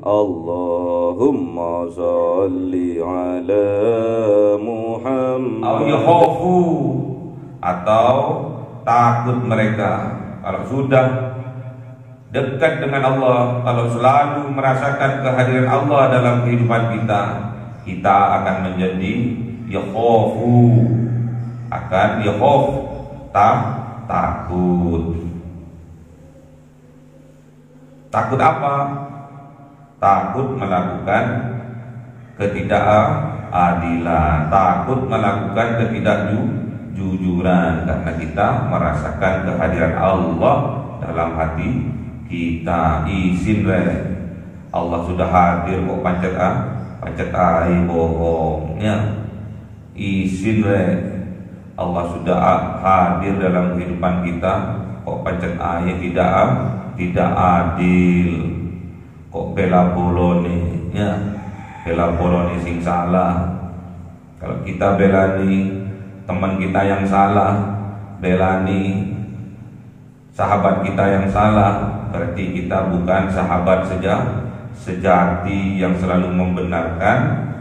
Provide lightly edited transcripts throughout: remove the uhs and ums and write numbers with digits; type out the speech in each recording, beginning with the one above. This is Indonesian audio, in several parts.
Allahumma sholli ala Muhammad. Au yakhafu, atau takut mereka. Kalau sudah dekat dengan Allah, kalau selalu merasakan kehadiran Allah dalam kehidupan kita, kita akan menjadi yakhafu, akan yakhaf, takut. Takut apa? Takut melakukan ketidakadilan, takut melakukan ketidakjujuran, karena kita merasakan kehadiran Allah dalam hati kita. Izin Allah sudah hadir kok pancet bohongnya. Izin Allah sudah hadir dalam kehidupan kita, kok pancet tidak adil. Kok bela bolone sing salah. Kalau kita belani teman kita yang salah, belani sahabat kita yang salah, berarti kita bukan sahabat sejati yang selalu membenarkan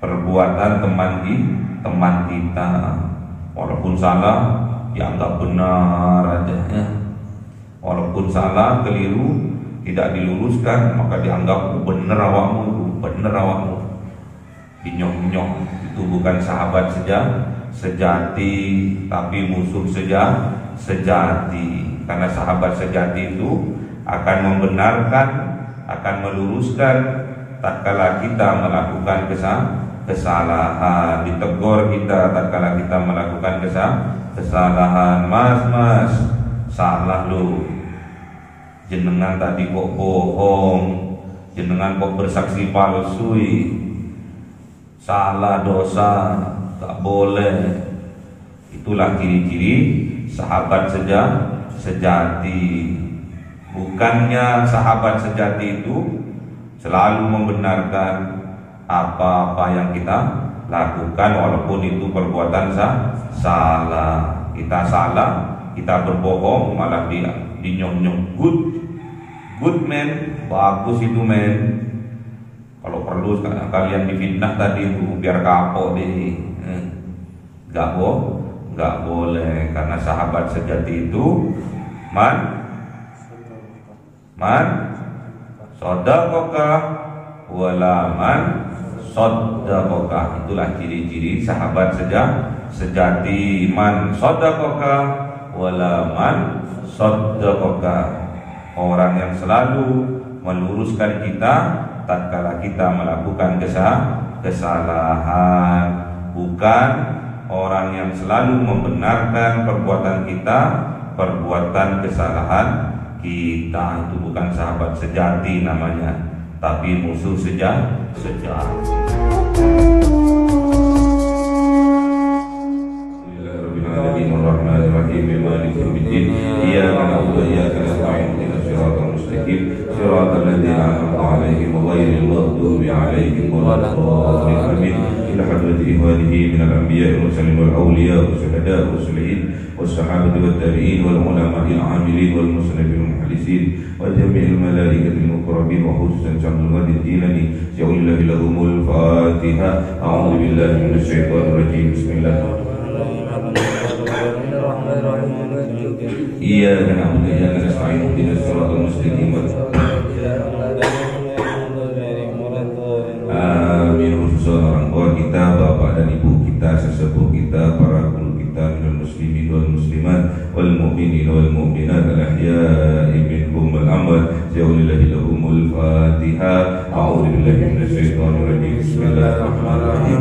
perbuatan teman kita. Walaupun salah dianggap benar aja ya. Walaupun salah, keliru, tidak diluruskan, maka dianggap bener awakmu. Dinyok-nyok. Itu bukan sahabat sejati, tapi musuh sejati. Karena sahabat sejati itu akan membenarkan, akan meluruskan tatkala kita melakukan kesalahan, ditegur kita tatkala kita melakukan kesalahan. Mas, salah lu. Jenengan tadi kok bohong, jenengan kok bersaksi palsui, salah, dosa, tak boleh. Itulah ciri-ciri sahabat sejati. Bukannya sahabat sejati itu selalu membenarkan apa-apa yang kita lakukan, walaupun itu perbuatan salah. Kita salah, kita berbohong, malah dinyong-nyong good man, bagus itu men. Kalau perlu kalian difitnah tadi itu biar kapok deh. Gak boleh, karena sahabat sejati itu man sodaqokah wala man sodaqokah. Itulah ciri-ciri sahabat sejati. Man sodaqokah wala man sodaqokah. Orang yang selalu meluruskan kita tatkala kita melakukan kesalahan, bukan orang yang selalu membenarkan perbuatan kita, perbuatan kesalahan kita. Itu bukan sahabat sejati namanya, tapi musuh sejati. Bismillahirrahmanirrahim. Maliki yaumiddin. Iyyaka na'budu wa iyyaka nasta'in. Ihdinas siratal mustaqim. Siratal ladzina an'amta 'alaihim ghairil maghdubi 'alaihim waladdallin. Ila hadrati ihwanihi minal anbiya'i wal mursalin wal awliya'i was syuhada'i was shalihin was sahabati wat tabi'in wal ulama'il 'amilin wal muslimin wal muhlisin wa jami'il malaikatil muqarrabin wa khususan Syaikhul Qadir Jilani ja'alna lahumul Fatihah. A'udzu billahi minasy syaithanir rajim. Bismillahirrahmanirrahim. Iyyaka na'budu wa iyyaka nasta'in. Ihdinas siratal mustaqim. Amin. Khusus orang tua kita, bapak dan ibu kita, sesepuh kita, para guru kita, minal muslimin wal muslimat wal mu'minin wal mu'minat al-ahya'i minhum wal amwat. Ja'alna lahumul Fatihah. A'udzu billahi minasy syaithanir rajim. Bismillahirrahmanirrahim.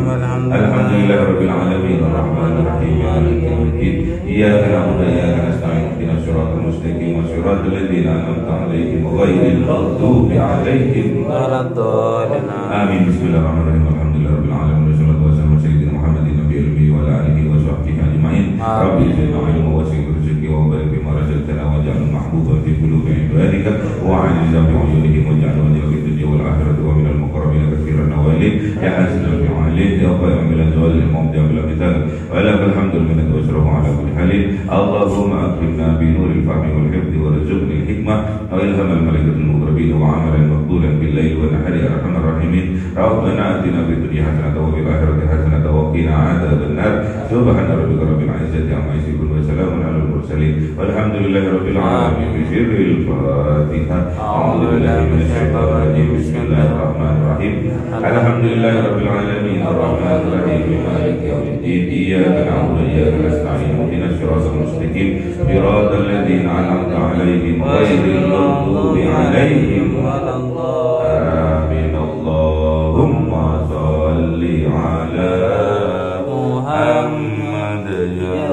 Alhamdulillahirabbil alamin arrahmanir rahim maliki yaumiddin. Iyyaka na'budu wa iyyaka nasta'in. Ihdinas siratal mustaqim. Siratal ladzina an'amta 'alaihim ghairil maghdubi 'alaihim waladdallin. Amin. Bismillahirrahmanirrahim. Alhamdulillahirabbil alamin wassalatu wassalamu ala sayyidina Muhammadin nabiyil ummi wa ala alihi wa sahbihi ajma'in. Rabbi zidna ilma wa zid rizqi wa barik bima razaqtana waj'alna mahbuban fi qulubi ibadika wa 'azizan bi 'uyunihim waj'alna wajhaka fid dunya wal akhirati wa minal muqarrabin katsiran nawalin ya hasanal fi'alin ya khairan min al-zawal al-mawdi' bil abdan wa lakal hamdu min al-wasrahu ala kulli halin. Allahumma akrimna bi nuril fahmi wal hifdhi wa rizqni hikmah wa ilhamal malaikatil muqarrabin wa amalan maqbulan bil laili wan nahari ya arhamar rahimin. Rabbana atina fid dunya hasanatan wa fil akhirati hasanatan wa qina adzabannar. Subhana rabbika rabbil izzati amma yasifun wa salamun alal mursalin walhamdulillahi rabbil alamin. Bismillahil Fatihah. A'udzu billahi minasyaitonir rajim. Bismillahirrahmanirrahim. Alhamdulillahi rabbil alamin arrahmanir rahim maliki yaumiddin. Iyyaka na'budu wa iyyaka nasta'in. Ihdinas siratal mustaqim siratal ladzina an'amta 'alaihim ghairil maghdubi 'alaihim waladdallin. Allahumma shalli 'ala Muhammad ya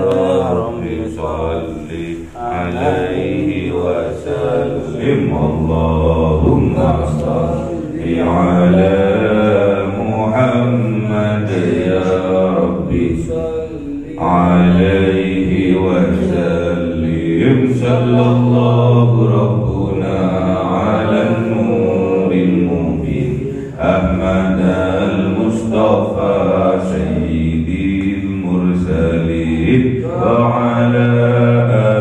Rabbi shalli 'alaihi wa sallim. Allahumma shalli 'ala Muhammad ya Rabbi alaihi wa sallim. Sallallahu rabbuna ala nuril mubin Ahmad al-Mustafa sayyidil mursalin wa ala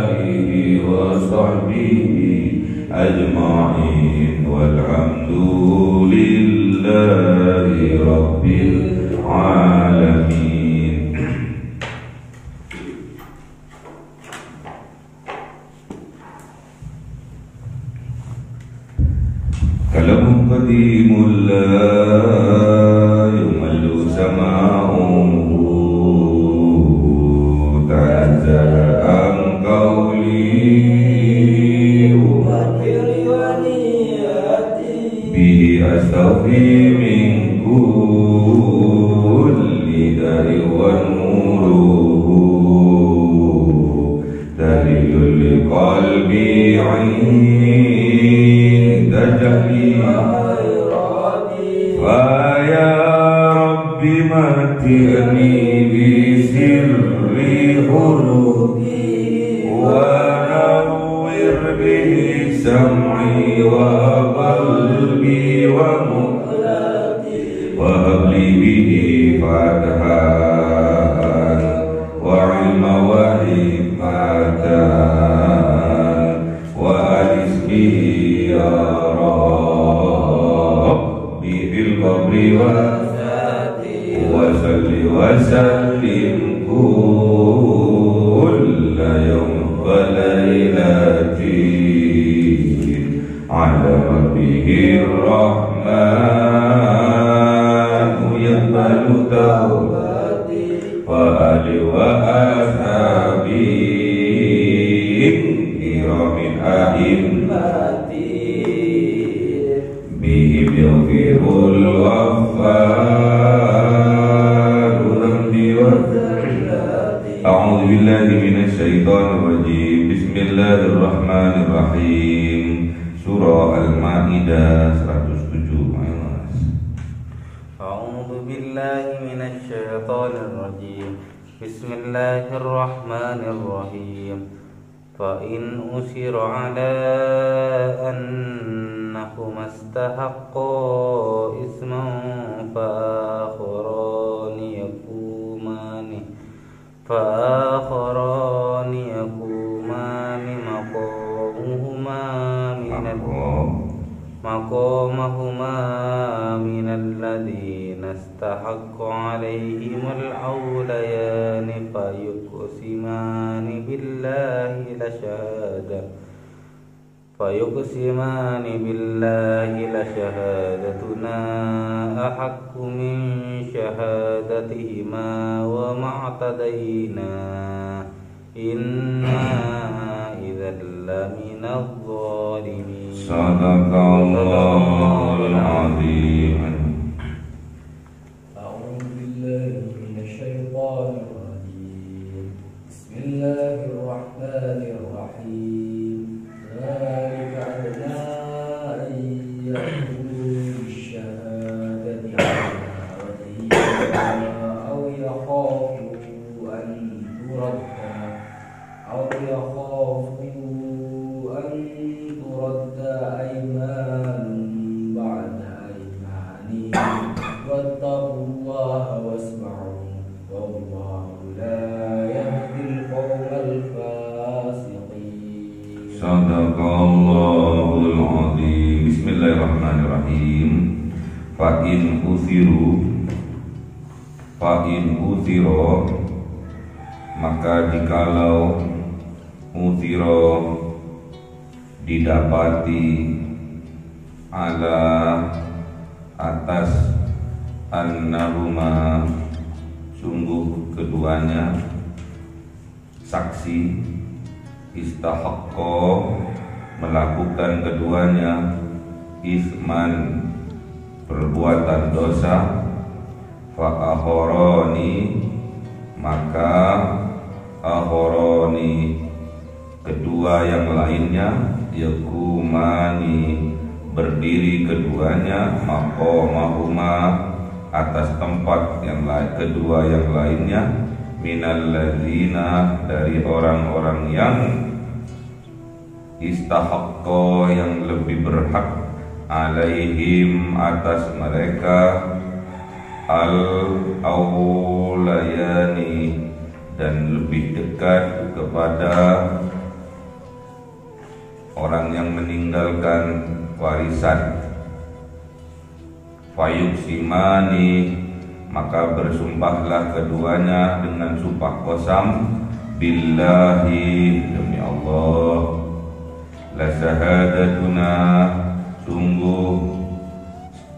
alihi wa sahbihi ajma'in walhamdulillahi rabbil alamin. Kalamu qadimul la yumallu sama'uhu ta'azza'an qawli bihi astaghfi min kulli dari wa nuruhu dalilul qalbi 'inda jahli fa ya rabbi mati'ni bi sirri hurufi wa nawwir bihi sam'i wa qalbi wa muqlati wa habli bihi fatahan wa ilma wa hikmatan wa alis bihi ya Rabbi fil qabri wa salli wa sallim kulla yawm wa laylatin ala rabbihir rahman yaqbalu tawbati wa ali wa ashabi kiramin a'immati bihim yaghfirul ghaffar dhanbi wa dzallati. A'udzu billahi minasy syaithanir rajim. Bismillahirrahmanirrahim. Surah Al-Maidah 107. A'udzu billahi minasy syaithanir rajim. Bismillahirrahmanirrahim. Fa in usira ala annahum istahaqqa isman fa akharani yakumani maqamahuma minal ladzina istahaqqa alaihimul awlayani fayuqsimani billahi la shahadatuna ahaqqu min shahadatihima wa ma'tadayna inna idzal laminadh dhalimin. Sadaqallahul azim. A'udzu billahi minasy syaithanir rajim. Bismillahirrahmanirrahim. Dzalika adna an ya'khudhu bisyahadati 'ala wajhihima aw yakhafu an turadda aymanun ba'da aymanihim wattaqullaha wasma'u wallahu la yahdil qawmal fasiqin. Sadaqallahul azim. Bismillahirrahmanirrahim. Fa in uthiro maka jikalau uthiro didapati ala atas annahuma sungguh keduanya saksi istahaqqa melakukan keduanya isman perbuatan dosa fa akhorani maka akhorani kedua yang lainnya yakumani berdiri keduanya maqamahuma atas tempat yang lain kedua yang lainnya minalladzina dari orang-orang yang istahaqqa yang lebih berhak alaihim atas mereka al-awlayani dan lebih dekat kepada orang yang meninggalkan warisan fayuqsimani maka bersumpahlah keduanya dengan sumpah qasam billahi demi Allah la syahadatuna sungguh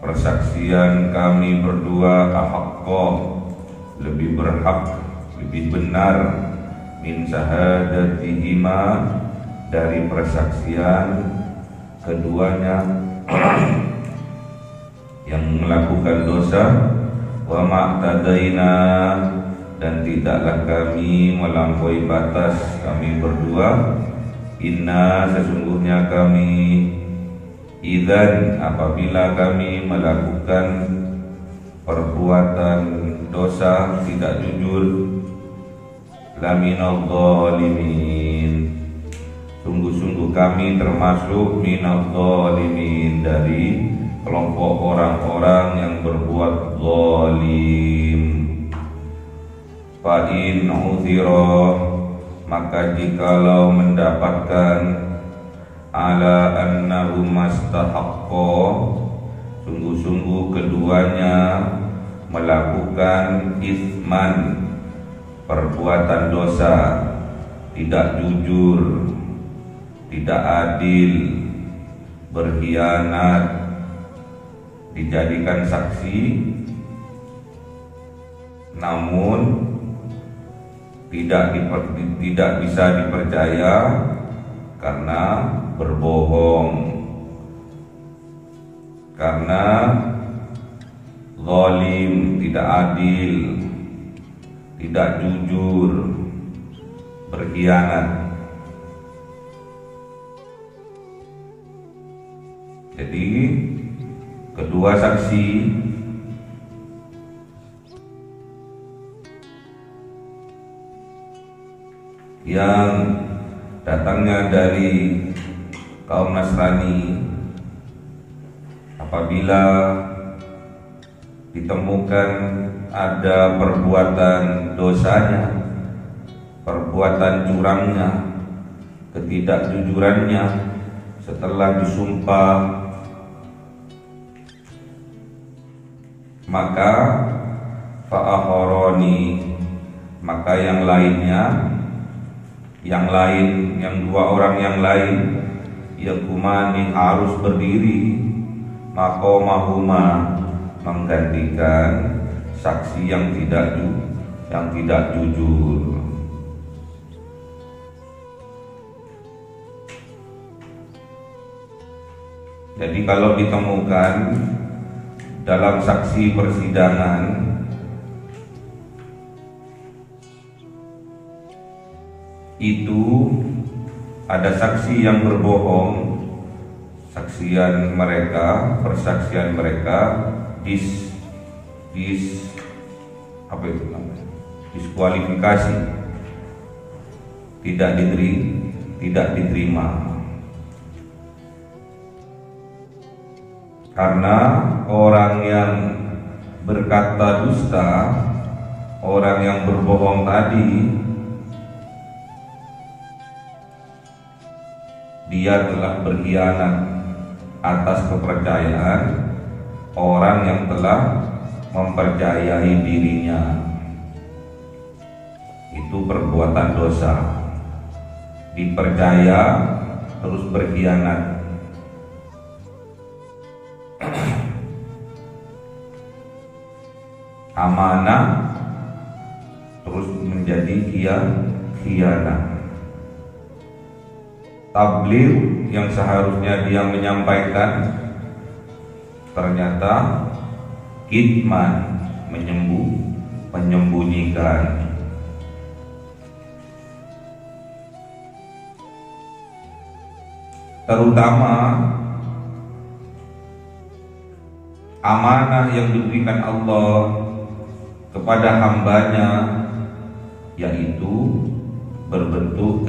persaksian kami berdua ahaqqa lebih berhak lebih benar min syahadatihima dari persaksian keduanya yang melakukan dosa wa ma'tadaina dan tidaklah kami melampaui batas kami berdua inna sesungguhnya kami idzan apabila kami melakukan perbuatan dosa tidak jujur laminal zalimin sungguh-sungguh kami termasuk minal zalimin dari kelompok orang-orang yang berbuat zalim. Fa in uthira maka jikalau mendapatkan ala annahum mastahaqqa sungguh-sungguh keduanya melakukan isman perbuatan dosa tidak jujur tidak adil berkhianat dijadikan saksi namun tidak bisa dipercaya karena berbohong karena zalim tidak adil tidak jujur berkhianat. Jadi kedua saksi yang datangnya dari kaum Nasrani apabila ditemukan ada perbuatan dosanya, perbuatan curangnya, ketidakjujurannya setelah disumpah, maka fa'akhoroni maka yang dua orang yang lain yakumani harus berdiri maqamahuma menggantikan saksi yang tidak jujur. Jadi kalau ditemukan dalam saksi persidangan itu ada saksi yang berbohong, persaksian mereka diskualifikasi, tidak diterima karena orang yang berkata dusta, orang yang berbohong tadi dia telah berkhianat atas kepercayaan orang yang telah mempercayai dirinya. Itu perbuatan dosa. Dipercaya terus berkhianat. Amanah terus menjadi khianat. Tabligh yang seharusnya dia menyampaikan ternyata kitman, menyembunyikan. Terutama amanah yang diberikan Allah kepada hambanya, yaitu berbentuk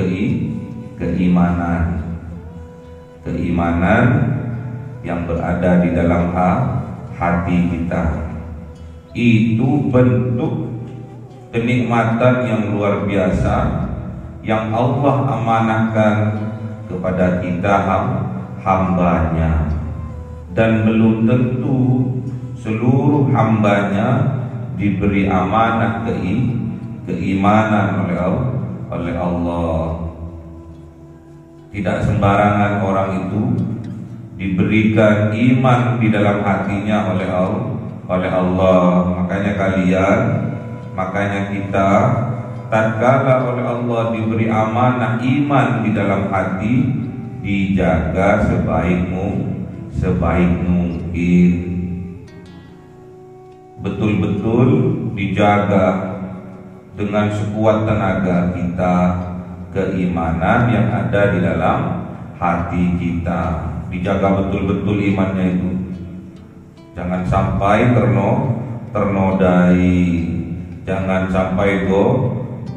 keimanan yang berada di dalam hati kita. Itu bentuk kenikmatan yang luar biasa yang Allah amanahkan kepada kita hambanya, dan belum tentu seluruh hambanya diberi amanah keimanan oleh Allah. Tidak sembarangan orang itu diberikan iman di dalam hatinya oleh Allah. Makanya kita tatkala oleh Allah diberi amanah iman di dalam hati, dijaga sebaik mungkin. Betul-betul dijaga dengan sekuat tenaga kita keimanan yang ada di dalam hati kita. Dijaga betul-betul imannya itu. Jangan sampai ternodai, jangan sampai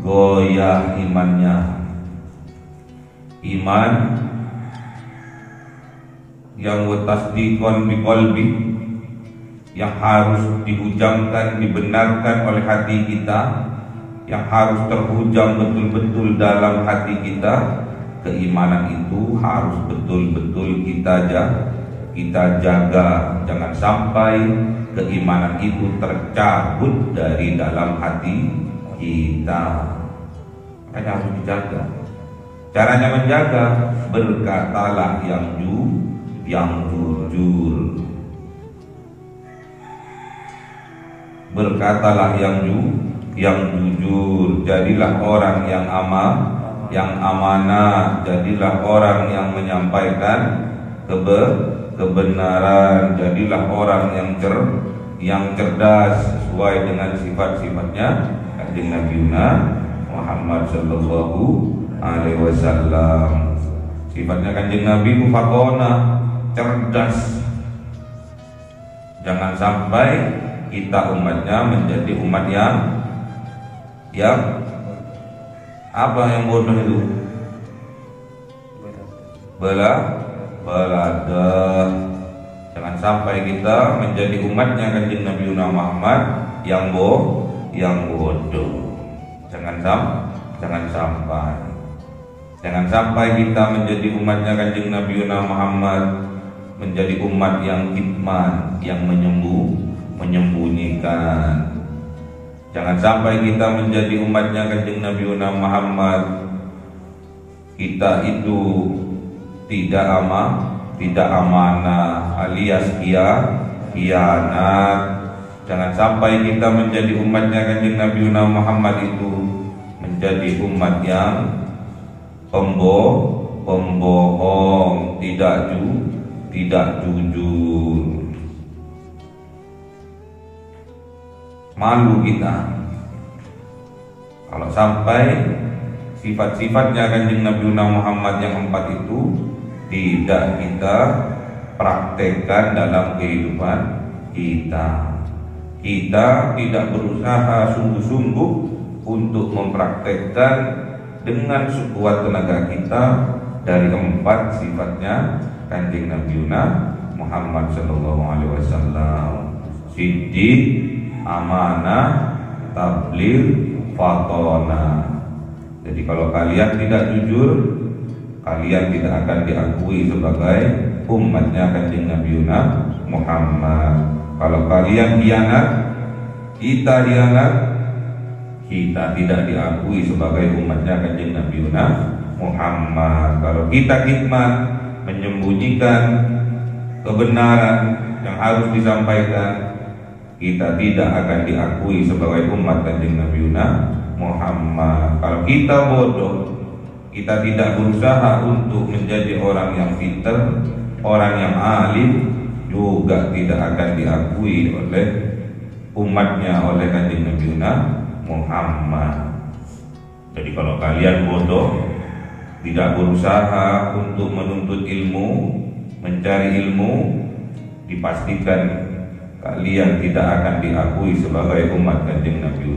goyah imannya. Iman yang tasdiqon biqalbi, yang harus dihujamkan, dibenarkan oleh hati kita, yang harus terhujam betul-betul dalam hati kita. Keimanan itu harus betul-betul kita jaga. Jangan sampai keimanan itu tercabut dari dalam hati kita. Makanya harus dijaga. Caranya menjaga, berkatalah yang jujur. Berkatalah yang jujur. Jadilah orang yang amanah, jadilah orang yang menyampaikan kebenaran, jadilah orang yang cerdas sesuai dengan sifat-sifatnya Kanjeng Nabi Muhammad sallallahu alaihi wasallam. Sifatnya Kanjeng Nabi mufatonah, cerdas. Jangan sampai kita umatnya menjadi umat yang apa yang bodoh itu? Belada. Jangan sampai kita menjadi umatnya Kanjeng Nabi Muhammad yang bodoh. Jangan sampai. Jangan sampai kita menjadi umatnya Kanjeng Nabi Muhammad menjadi umat yang kitman, yang menyembunyikan. Jangan sampai kita menjadi umatnya Kanjeng Nabi Muhammad, kita itu tidak amanah alias khianat. Jangan sampai kita menjadi umatnya Kanjeng Nabi Muhammad itu menjadi umat yang pembohong, tidak jujur. Malu kita kalau sampai sifat-sifatnya Kanjeng Nabi Muhammad yang 4 itu tidak kita praktekkan dalam kehidupan kita. Kita tidak berusaha sungguh-sungguh untuk mempraktekkan dengan sekuat tenaga kita dari 4 sifatnya Kanjeng Nabi Muhammad sallallahu alaihi wasallam. Siddiq, amanah, tabligh, fatonah. Jadi kalau kalian tidak jujur, kalian tidak akan diakui sebagai umatnya Kanjeng Nabi Muhammad. Kalau kalian khianat, kita khianat, kita tidak diakui sebagai umatnya Kanjeng Nabi Muhammad. Kalau kita khidmat, menyembunyikan kebenaran yang harus disampaikan, kita tidak akan diakui sebagai umat Kanjeng Nabi Muhammad. Kalau kita bodoh, kita tidak berusaha untuk menjadi orang yang pintar, orang yang alim, juga tidak akan diakui oleh umatnya, oleh Kanjeng Nabi Muhammad. Jadi kalau kalian bodoh, tidak berusaha untuk menuntut ilmu, mencari ilmu, dipastikan kalian tidak akan diakui sebagai umat Kanjeng Nabi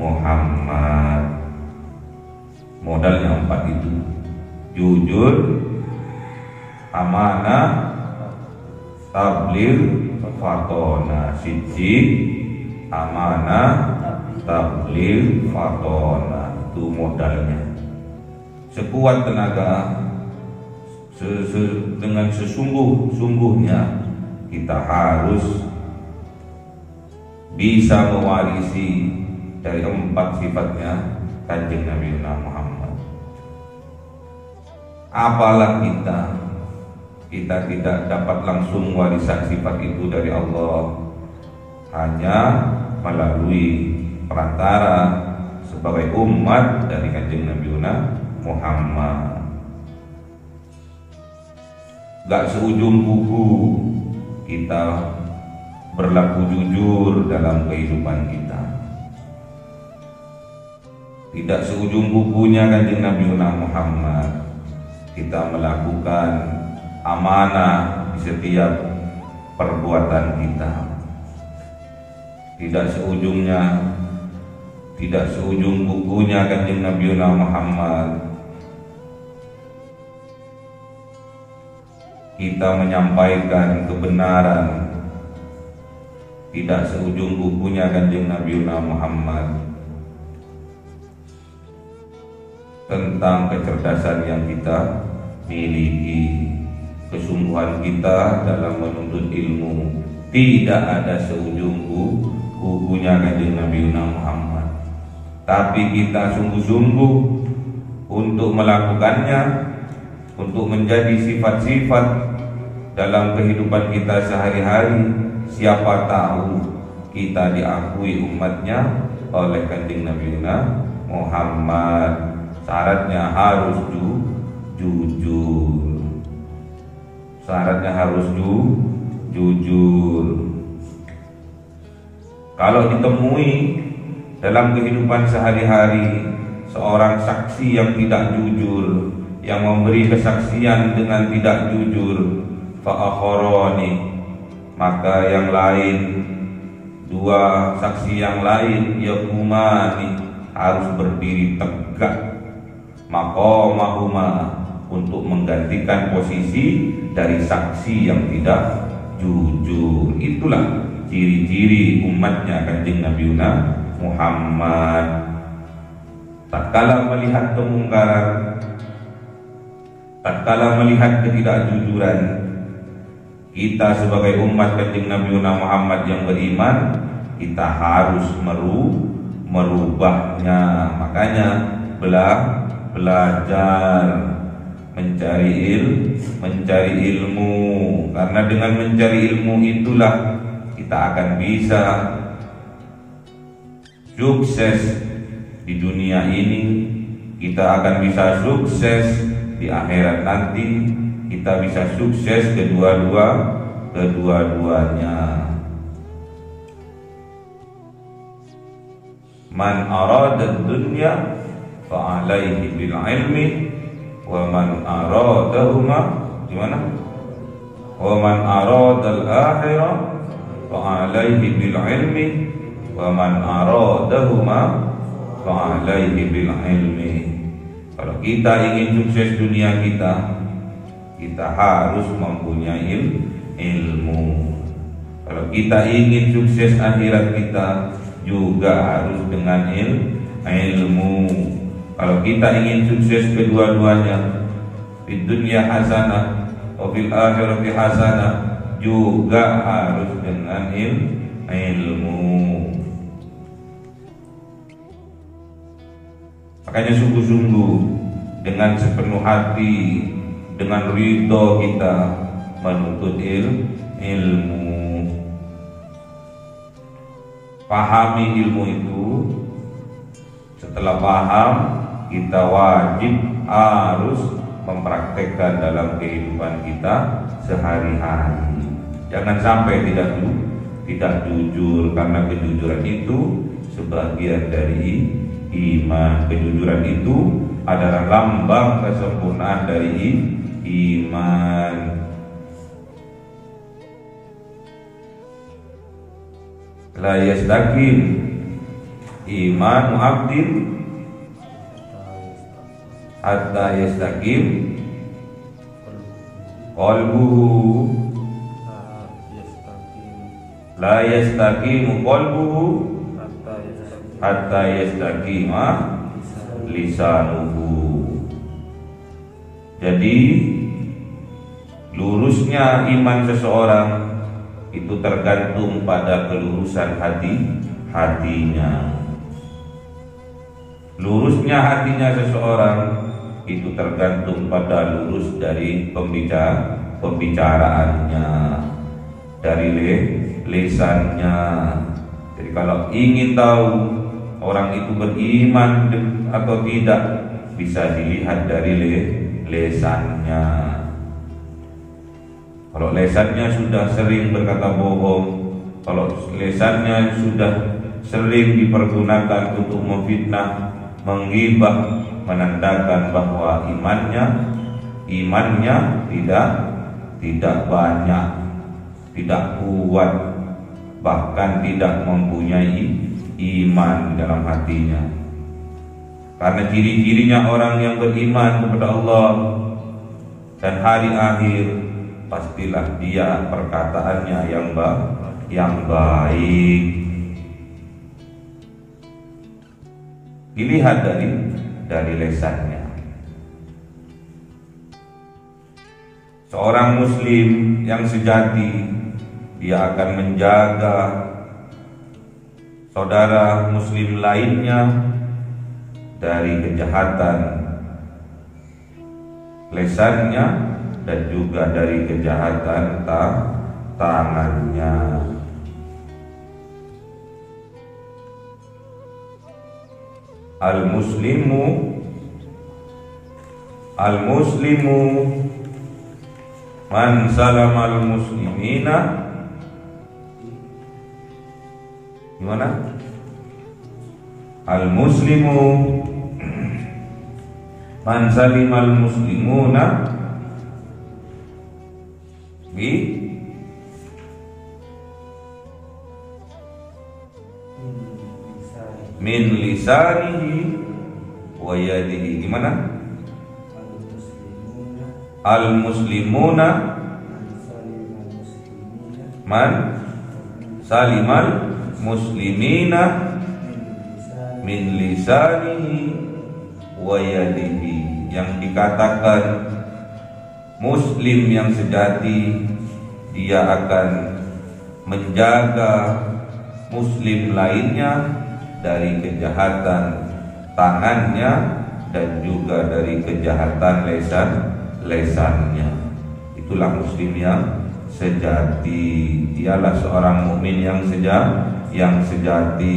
Muhammad. Modalnya 4 itu: jujur, amanah, tabligh, fatona. Siddiq, amanah, tabligh, fatona. Itu modalnya. Sekuat tenaga, dengan sesungguh-sungguhnya kita harus bisa mewarisi dari 4 sifatnya Kanjeng Nabi Muhammad. Apalah kita tidak dapat langsung warisan sifat itu dari Allah, hanya melalui perantara sebagai umat dari Kanjeng Nabi Muhammad. Gak seujung kuku kita berlaku jujur dalam kehidupan kita. Tidak seujung kukunya Kanjeng Nabi Muhammad kita melakukan amanah di setiap perbuatan kita. Tidak seujung kukunya Kanjeng Nabi Muhammad kita menyampaikan kebenaran. Tidak seujung kukunya Kanjeng Nabi Muhammad tentang kecerdasan yang kita miliki, kesungguhan kita dalam menuntut ilmu. Tidak ada seujung kukunya Kanjeng Nabi Muhammad, tapi kita sungguh-sungguh untuk melakukannya, untuk menjadi sifat-sifat dalam kehidupan kita sehari-hari. Siapa tahu kita diakui umatnya oleh Kanjeng Nabi Muhammad. Syaratnya harus jujur. Syaratnya harus jujur. Kalau ditemui dalam kehidupan sehari-hari seorang saksi yang tidak jujur, yang memberi kesaksian dengan tidak jujur, fa'akharani, maka yang lain, 2 saksi yang lain, yakumani, harus berdiri tegak, maqamahuma, untuk menggantikan posisi dari saksi yang tidak jujur. Itulah ciri-ciri umatnya Kanjeng Nabi Muhammad. Tatkala melihat kemungkaran, tatkala melihat ketidakjujuran, kita sebagai umat Kanjeng Nabi Muhammad yang beriman, kita harus merubahnya. Makanya belajar, mencari ilmu, karena dengan mencari ilmu itulah kita akan bisa sukses di dunia ini, kita akan bisa sukses di akhirat nanti, kita bisa sukses kedua-duanya. Man arada dunya fa alaihi bil ilmi wa man aradahuma gimana? Wa man aradal akhirah fa alaihi bil ilmi wa man aradahuma fa alaihi bil ilmi. Kalau kita ingin sukses dunia kita harus mempunyai ilmu. Kalau kita ingin sukses akhirat kita juga harus dengan ilmu. Kalau kita ingin sukses kedua-duanya, fid dunya hasanah wa fil akhirati hasanah, juga harus dengan ilmu. Makanya sungguh-sungguh dengan sepenuh hati, dengan ridho kita menuntut ilmu. Pahami ilmu itu. Setelah paham, kita wajib harus mempraktekkan dalam kehidupan kita sehari-hari. Jangan sampai tidak jujur, karena kejujuran itu sebagian dari iman. Kejujuran itu adalah lambang kesempurnaan dari iman. La yastaqim imanu abdin hatta yastaqim qalbuhu. La yastaqimu qalbuhu hatta yastaqima lisanuhu. Jadi lurusnya iman seseorang itu tergantung pada kelurusan hatinya. Lurusnya hatinya seseorang itu tergantung pada lurus dari pembicaraannya, dari lisannya. Jadi kalau ingin tahu orang itu beriman atau tidak, bisa dilihat dari lisannya. Kalau lesannya sudah sering berkata bohong, kalau lesannya sudah sering dipergunakan untuk memfitnah, menggibah, menandakan bahwa imannya tidak banyak, tidak kuat, bahkan tidak mempunyai iman dalam hatinya. Karena ciri-cirinya orang yang beriman kepada Allah dan hari akhir, pastilah dia perkataannya yang baik. Dilihat dari lesannya. Seorang muslim yang sejati, dia akan menjaga saudara muslim lainnya dari kejahatan lesannya dan juga dari kejahatan tangannya. Al-muslimu man salamal muslimina. Gimana? Al-muslimu man salimal muslimuna min lisanihi wa yadihi. Gimana? Al-muslimuna man salimal muslimina min lisanihi wa yadihi. Yang dikatakan muslim yang sejati, dia akan menjaga muslim lainnya dari kejahatan tangannya dan juga dari kejahatan lesannya. Itulah muslim yang sejati. Dialah seorang mukmin yang sejati,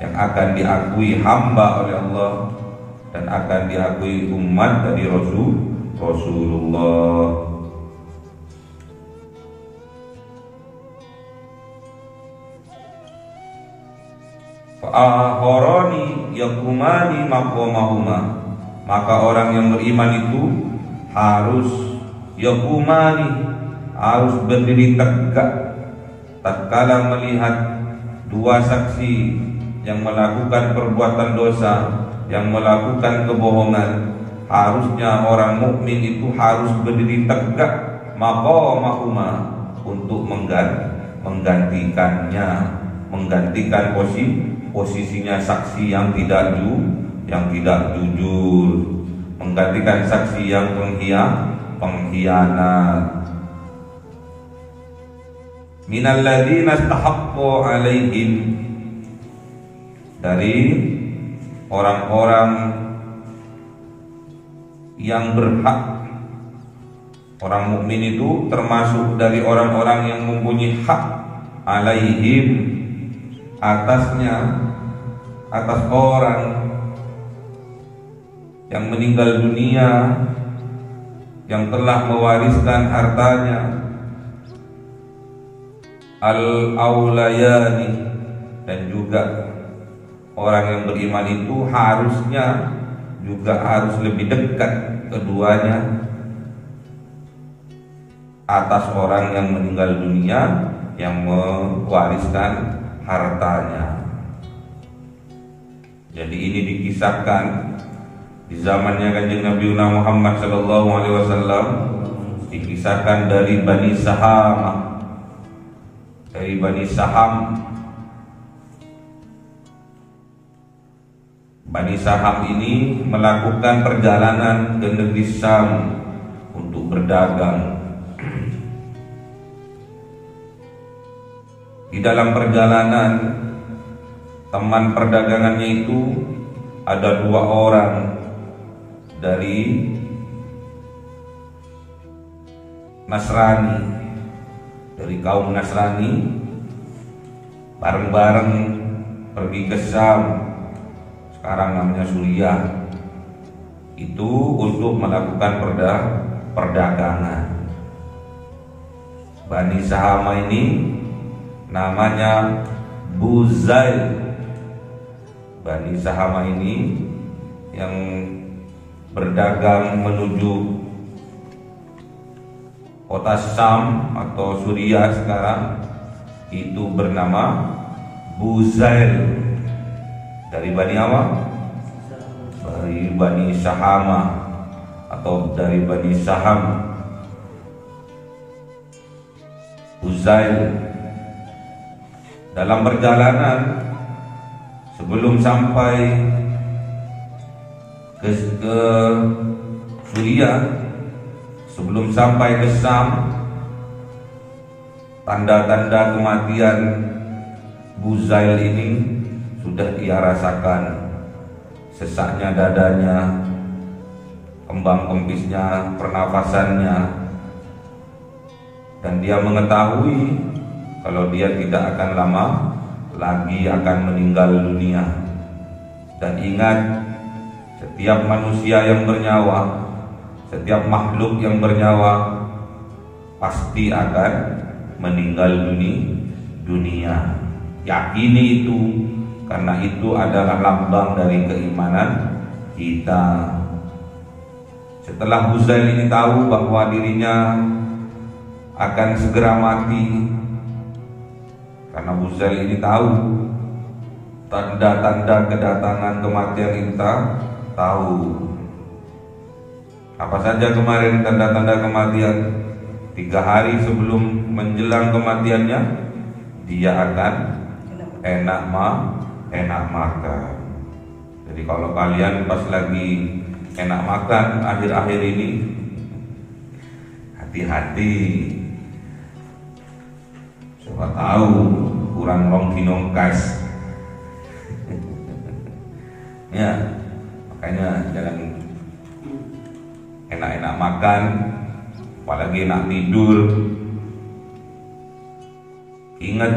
yang akan diakui hamba oleh Allah dan akan diakui umat dari Rasulullah. Fa'ahorani yakumani maqamahuma. Maka orang yang beriman itu harus yakumani, harus berdiri tegak tatkala melihat dua saksi yang melakukan perbuatan dosa, yang melakukan kebohongan. Harusnya orang mukmin itu harus berdiri tegak maqamahuma untuk menggantikannya, menggantikan posisinya saksi yang tidak jujur. menggantikan saksi yang pengkhianat. Minal ladzina istahaqqu alaihim, dari orang-orang yang berhak. Orang mukmin itu termasuk dari orang-orang yang mempunyai hak alaihim, atasnya, atas orang yang meninggal dunia, yang telah mewariskan hartanya, al-aulayani, dan juga orang yang beriman itu harusnya juga harus lebih dekat keduanya atas orang yang meninggal dunia yang mewariskan hartanya. Jadi ini dikisahkan di zamannya Kanjeng Nabi Muhammad SAW, dikisahkan dari Bani Saham. Dari Bani Saham. Bani Saham ini melakukan perjalanan ke negeri Syam untuk berdagang. Di dalam perjalanan, teman perdagangannya itu ada 2 orang dari Nasrani, dari kaum Nasrani, bareng-bareng pergi ke Syam, sekarang namanya Suriah, itu untuk melakukan perdagangan. Bani Sahama ini namanya Buzail. Bani Sahama ini yang berdagang menuju kota Syam atau Suriah sekarang itu bernama Buzail. Dari Bani apa? Dari Bani Sahama atau dari Bani Saham. Buzail. Dalam perjalanan, sebelum sampai ke Suriah, sebelum sampai ke Syam, tanda-tanda kematian Buzail ini sudah ia rasakan. Sesaknya dadanya, kembang kempisnya, pernafasannya, dan dia mengetahui kalau dia tidak akan lama lagi akan meninggal dunia. Dan ingat, setiap manusia yang bernyawa, setiap makhluk yang bernyawa pasti akan meninggal dunia. Yakini itu, karena itu adalah lambang dari keimanan kita. Setelah Buzail ini tahu bahwa dirinya akan segera mati, karena Buzail ini tahu tanda-tanda kedatangan kematian kita tahu. Apa saja kemarin tanda-tanda kematian? 3 hari sebelum menjelang kematiannya, dia akan enak makan. Jadi kalau kalian pas lagi enak makan akhir-akhir ini, hati-hati. Siapa tahu kurang rong dino kas. Ya, makanya jangan enak-enak makan, apalagi enak tidur. Ingat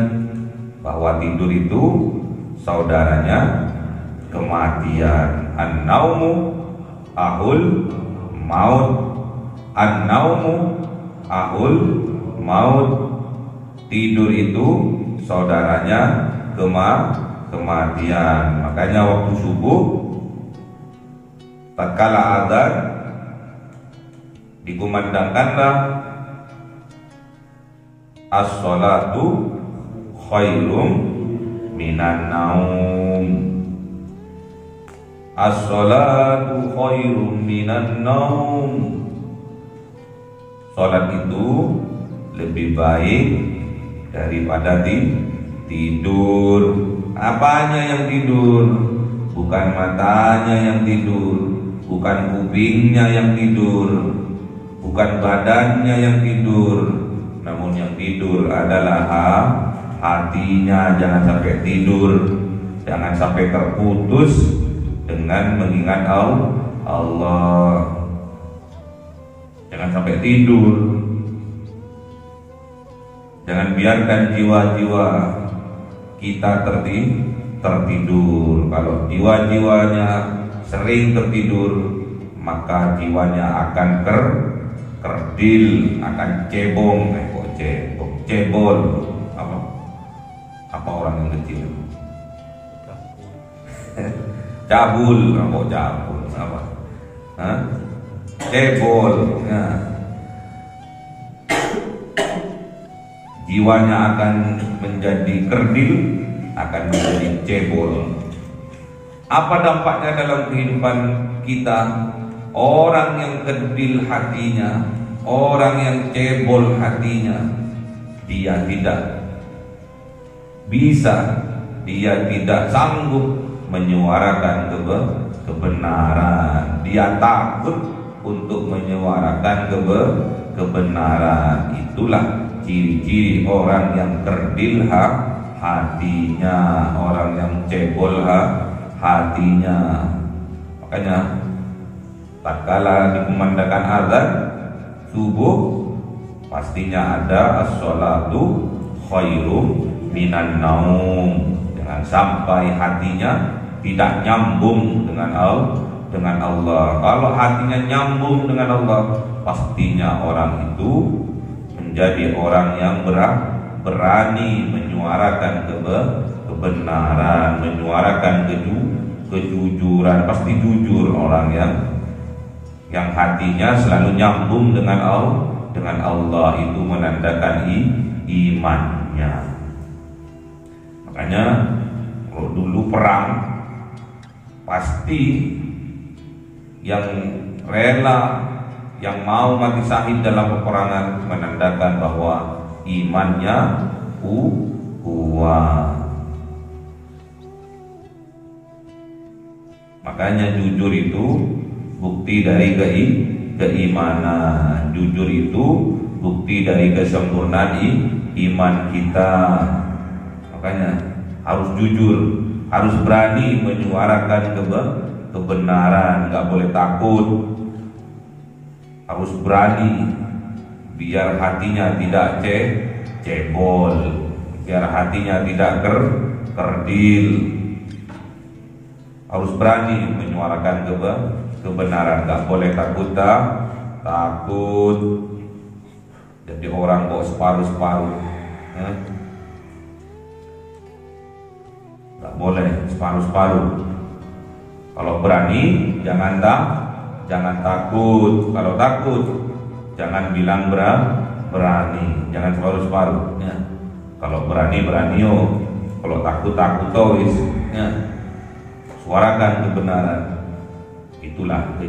bahwa tidur itu saudaranya kematian. An-naumu ahul maut. An-naumu ahul maut. Tidur itu saudaranya kematian. Makanya waktu subuh, tatkala adzan, dikumandangkanlah as-sholatu khairum minan naum. As-sholatu khairum minan naum. Salat itu lebih baik daripada tidur. Apanya yang tidur? Bukan matanya yang tidur, bukan kupingnya yang tidur, bukan badannya yang tidur, namun yang tidur adalah hatinya. Jangan sampai tidur, jangan sampai terputus dengan mengingat Allah. Jangan sampai tidur. Jangan biarkan jiwa-jiwa kita tertidur. Kalau jiwa-jiwanya sering tertidur, maka jiwanya akan kerdil, akan cebong. Cebol. Apa orang yang kecil? Cabul. Apa? Cebol. Ya. Jiwanya akan menjadi kerdil, akan menjadi cebol. Apa dampaknya dalam kehidupan kita? Orang yang kerdil hatinya, orang yang cebol hatinya, dia tidak bisa, dia tidak sanggup menyuarakan kebenaran. Dia takut untuk menyuarakan kebenaran. Itulah ciri-ciri orang yang kerdil hatinya, orang yang cebol hatinya. Makanya tatkala dikumandangkan azan subuh, pastinya ada as-sholatu khairum minan naum. Jangan sampai hatinya tidak nyambung dengan Allah. Kalau hatinya nyambung dengan Allah, pastinya orang itu menjadi orang yang berani menyuarakan kebenaran, menyuarakan kejujuran. Pasti jujur orang yang hatinya selalu nyambung dengan Allah, itu menandakan imannya. Makanya kalau dulu perang, pasti yang rela, yang mau mati syahid dalam peperangan menandakan bahwa imannya kuat. Makanya jujur itu bukti dari keimanan. Jujur itu bukti dari kesempurnaan iman kita. Makanya harus jujur, harus berani menyuarakan kebenaran, nggak boleh takut. Harus berani, biar hatinya tidak cebol, biar hatinya tidak kerdil. Harus berani menyuarakan kebenaran, nggak boleh takut. Jadi orang kok separuh-separuh, nggak boleh separuh-separuh. Kalau berani jangan takut. Kalau takut jangan bilang berani. Jangan separuh-separuh. Ya. Kalau berani yo. Kalau takut wis. Ya. Suarakan kebenaran. Itulah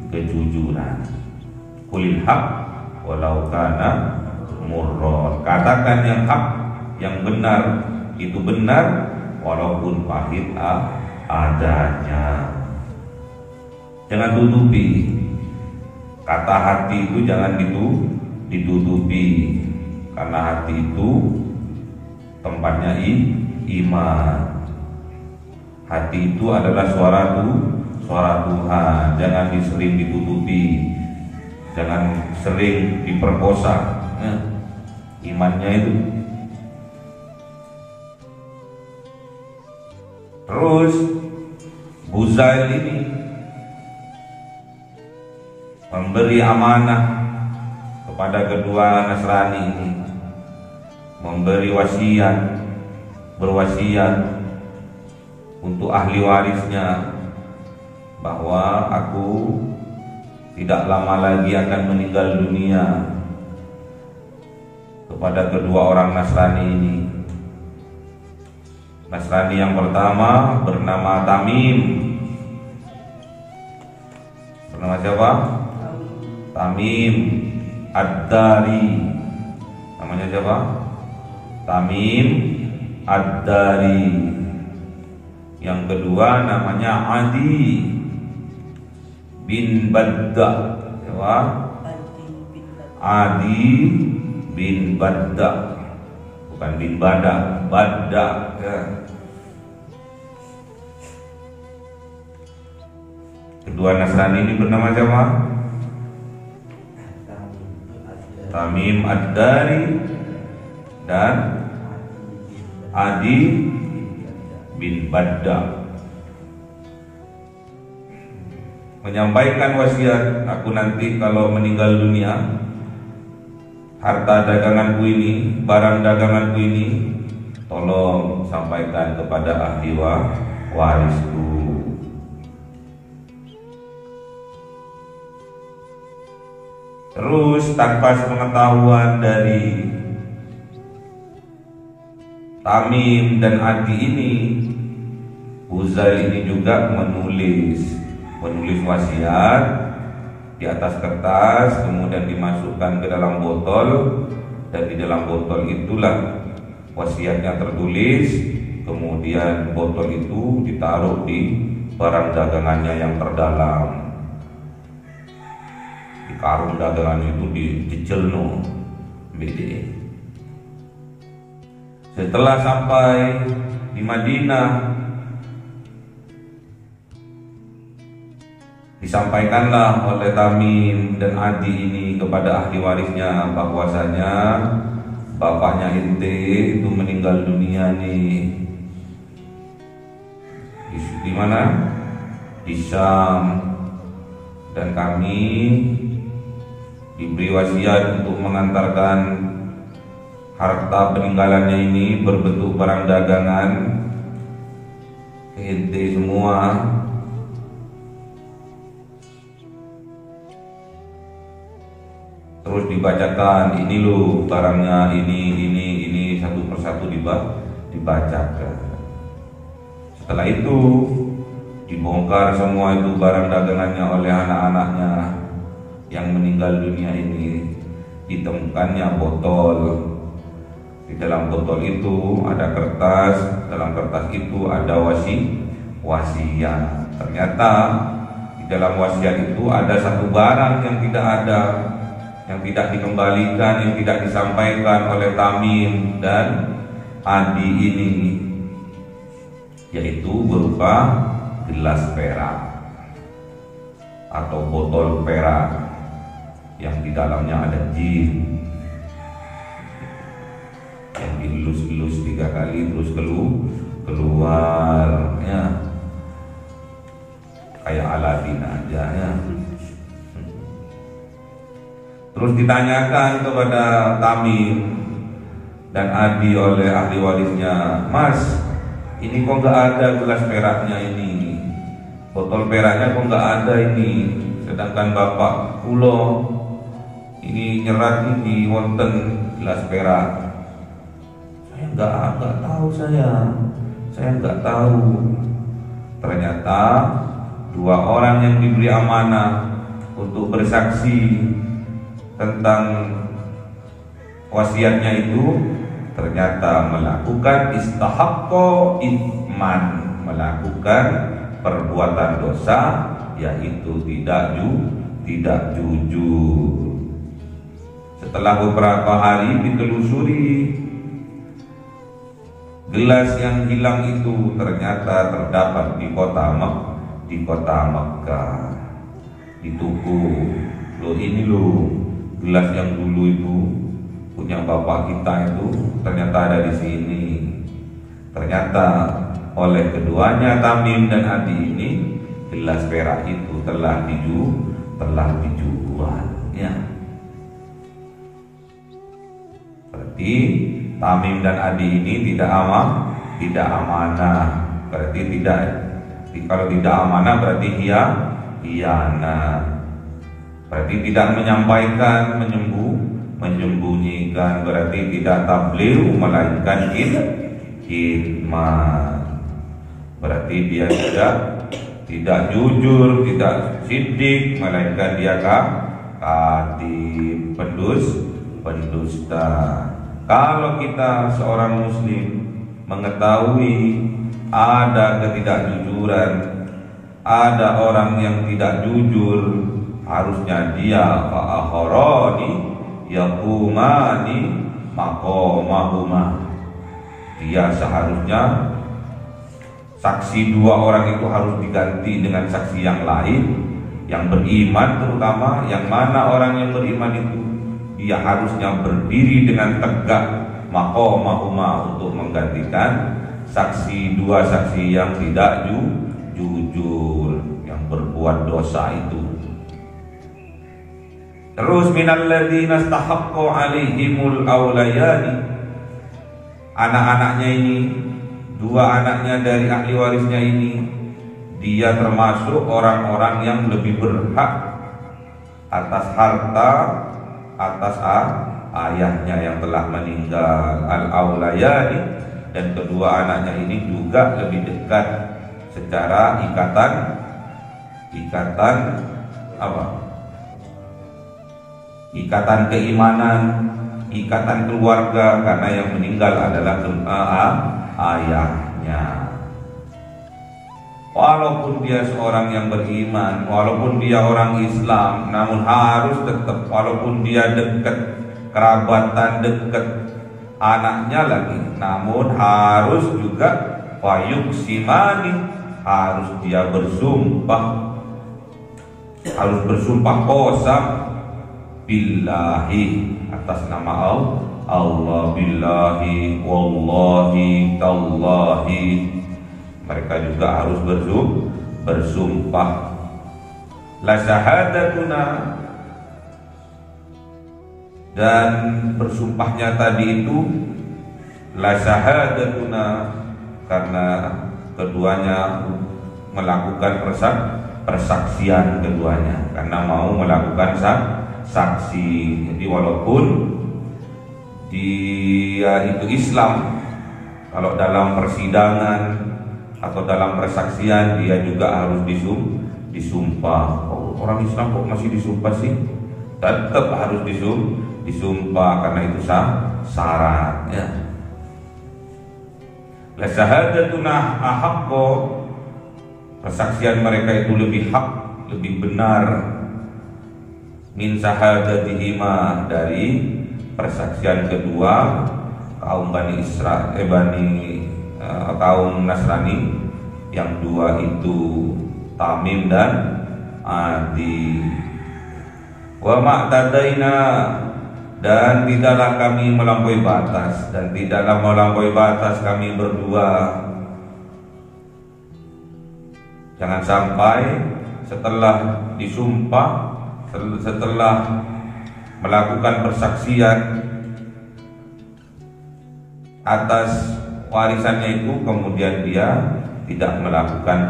kejujuran. Qulil haq walau kana murra. Katakan yang hak, yang benar, itu benar walaupun pahit adanya. Jangan tutupi. Kata hati itu jangan ditutupi, karena hati itu tempatnya iman. Hati itu adalah suara Tuhan. Jangan sering ditutupi, jangan sering diperkosa. Imannya itu. Terus Buzail ini memberi amanah kepada kedua Nasrani ini, memberi berwasiat untuk ahli warisnya bahwa aku tidak lama lagi akan meninggal dunia. Kepada kedua orang Nasrani ini, Nasrani yang pertama bernama Tamim. Bernama siapa? Tamim Ad-Dari. Namanya siapa? Tamim Ad-Dari. Yang kedua namanya Adi. bin Badda, ya. Adi bin Badda, bukan bin Bada, Badda, ya. Kedua Nasrani ini bernama siapa? Tamim Ad-Dari dan Adi bin Badda. Menyampaikan wasiat, aku nanti kalau meninggal dunia, harta daganganku ini, barang daganganku ini, tolong sampaikan kepada ahli warisku. Terus tanpa sepengetahuan dari Tamim dan Adi ini, Huzail ini juga menulis wasiat di atas kertas, kemudian dimasukkan ke dalam botol, dan di dalam botol itulah wasiatnya tertulis. Kemudian botol itu ditaruh di barang dagangannya yang terdalam. Karung dagangan itu dicelno BD. Setelah sampai di Madinah, disampaikanlah oleh Tamim dan Adi ini kepada ahli warisnya bahwasanya bapaknya ente itu meninggal dunia nih. Di mana? Di Syam, dan kami diberi wasiat untuk mengantarkan harta peninggalannya ini berbentuk barang dagangan ke ente semua. Terus dibacakan, ini loh barangnya, ini satu persatu dibacakan. Setelah itu dibongkar semua itu barang dagangannya oleh anak-anaknya yang meninggal dunia ini. Ditemukannya botol. Di dalam botol itu ada kertas, dalam kertas itu ada wasiat. Ternyata di dalam wasiat itu ada satu barang yang tidak ada, yang tidak dikembalikan, yang tidak disampaikan oleh Tamim dan Adi ini, yaitu berupa gelas perak atau botol perak yang di dalamnya ada jin, yang dielus-elus 3 kali terus keluar, ya, kayak Aladin aja, ya. Terus ditanyakan kepada Tamim dan Adi oleh ahli warisnya, Mas, ini kok nggak ada gelas peraknya ini, botol peraknya kok nggak ada ini, sedangkan bapak kulo ini nyerat ini wonten gelas perak. Saya nggak tahu, saya nggak tahu. Ternyata 2 orang yang diberi amanah untuk bersaksi tentang wasiatnya itu ternyata melakukan istahaqqa ithman, melakukan perbuatan dosa, yaitu tidak jujur. Setelah beberapa hari ditelusuri, gelas yang hilang itu ternyata terdapat di kota Mekkah, di tuku. Loh, ini loh gelas yang dulu itu punya bapak kita itu ternyata ada di sini. Ternyata oleh keduanya Tamim dan Adi ini gelas perak itu telah dijual, ya. Berarti Tamim dan Adi ini tidak amanah. Berarti kalau tidak amanah berarti khianat. Berarti tidak menyampaikan, menyembunyikan, berarti tidak tabligh, melainkan khidmat. Berarti dia tidak jujur, tidak siddiq, melainkan dia kadhib, pendusta. Kalau kita seorang muslim mengetahui ada ketidakjujuran ada orang yang tidak jujur, harusnya dia fa'akharani yaqumani maqamahuma. Dia seharusnya saksi dua orang itu harus diganti dengan saksi yang lain, yang beriman terutama. Yang mana orang yang beriman itu dia harusnya berdiri dengan tegak maqamahuma untuk menggantikan dua saksi yang tidak jujur, yang berbuat dosa itu. Terus minal ladzina istahaqqu alaihimul aulayani, anak-anaknya ini, dua anaknya dari ahli warisnya ini, dia termasuk orang-orang yang lebih berhak atas harta, atas ayahnya yang telah meninggal, al-aulayani. Dan kedua anaknya ini juga lebih dekat secara ikatan apa? Ikatan keimanan, ikatan keluarga, karena yang meninggal adalah ayahnya. Walaupun dia seorang yang beriman, walaupun dia orang Islam, namun harus tetap, walaupun dia dekat kerabatan, dekat anaknya lagi, namun harus juga fayuqsimani, harus dia bersumpah, harus bersumpah qasam billahi, atas nama Allah, billahi, wallahi, tallahi. Mereka juga harus bersumpah. La syahadatuna, dan bersumpahnya tadi itu la syahadatuna, karena keduanya melakukan persaksian keduanya, karena mau melakukan saksi. Jadi walaupun dia itu Islam, kalau dalam persidangan atau dalam persaksian dia juga harus disumpah. Oh, orang Islam kok masih disumpah sih? Tetap harus disumpah karena itu syaratnya. La syahadatuna ahaqqo, persaksian mereka itu lebih hak, lebih benar, min syahadatihima, dari persaksian kedua kaum Bani Israel, kaum Nasrani yang dua itu, Tamim dan Adi. Wa ma'tadaina, dan tidaklah kami melampaui batas, dan tidaklah melampaui batas kami berdua. Jangan sampai setelah disumpah, setelah melakukan persaksian atas warisannya itu, kemudian dia tidak melakukan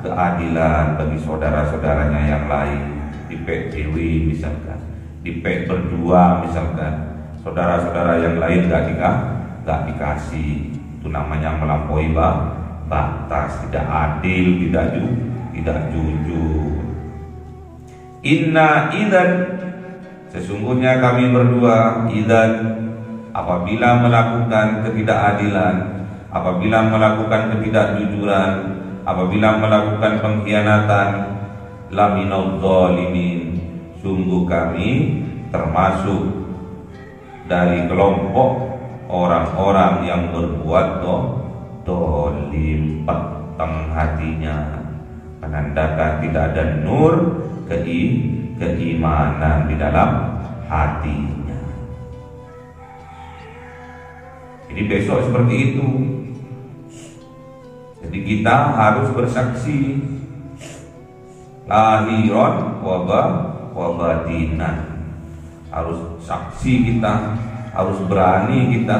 keadilan bagi saudara-saudaranya yang lain, dipek dewi misalkan, dipek berdua misalkan, saudara-saudara yang lain gak dikasih. Itu namanya melampaui batas, tidak adil, tidak jujur. Inna idzan, sesungguhnya kami berdua, idzan, apabila melakukan ketidakadilan, apabila melakukan ketidakjujuran, apabila melakukan pengkhianatan, laminadz zalimin, sungguh kami termasuk dari kelompok orang-orang yang berbuat dolim, peteng hatinya, menandakan tidak ada nur keimanan di dalam hatinya. Jadi besok seperti itu. Jadi kita harus bersaksi lahiran wa batinan. Harus saksi kita, harus berani kita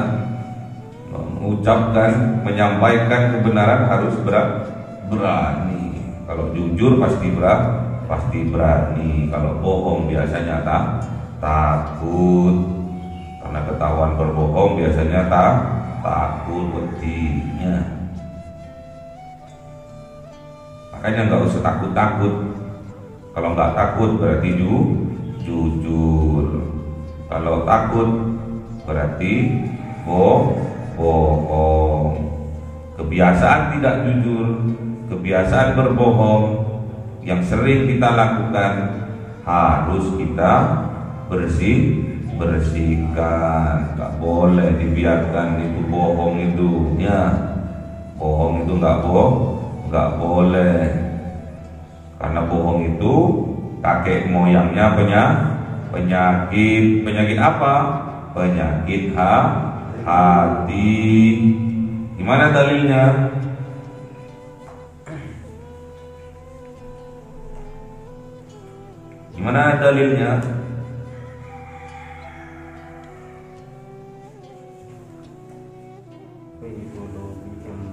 mengucapkan, menyampaikan kebenaran, harus berani. Kalau jujur pasti berani. Kalau bohong biasanya takut. Karena ketahuan berbohong biasanya takut petinya. Makanya nggak usah takut. Kalau nggak takut berarti jujur. Kalau takut berarti bohong. Kebiasaan tidak jujur, kebiasaan berbohong yang sering kita lakukan harus kita bersihkan. Nggak boleh dibiarkan itu bohong itu, ya. Bohong itu nggak boleh. Karena bohong itu kakek moyangnya penyakit apa? Penyakit hati. Gimana dalilnya? Gimana dalilnya?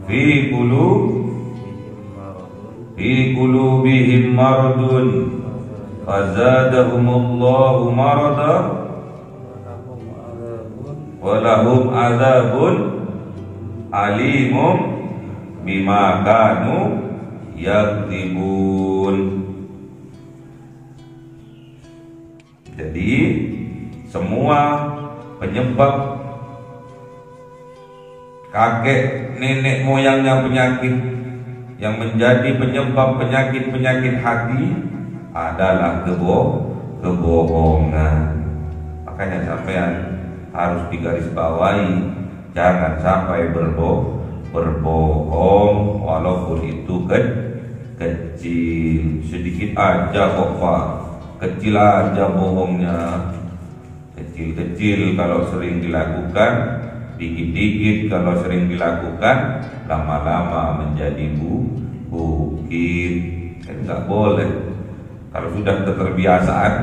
Fi qulubihim maradun fazadahumullahu marada walahum adzabun alimum bima kanu yakdzibun. Jadi semua penyebab kakek nenek moyangnya penyakit yang menjadi penyebab penyakit hati adalah kebohongan. Makanya sampean harus digarisbawahi, jangan sampai berbohong walaupun itu kecil. Sedikit aja kok Pak, kecil aja bohongnya. Kecil-kecil kalau sering dilakukan, dikit-dikit kalau sering dilakukan, lama-lama menjadi bukit. Kan nggak boleh. Kalau sudah keterbiasaan,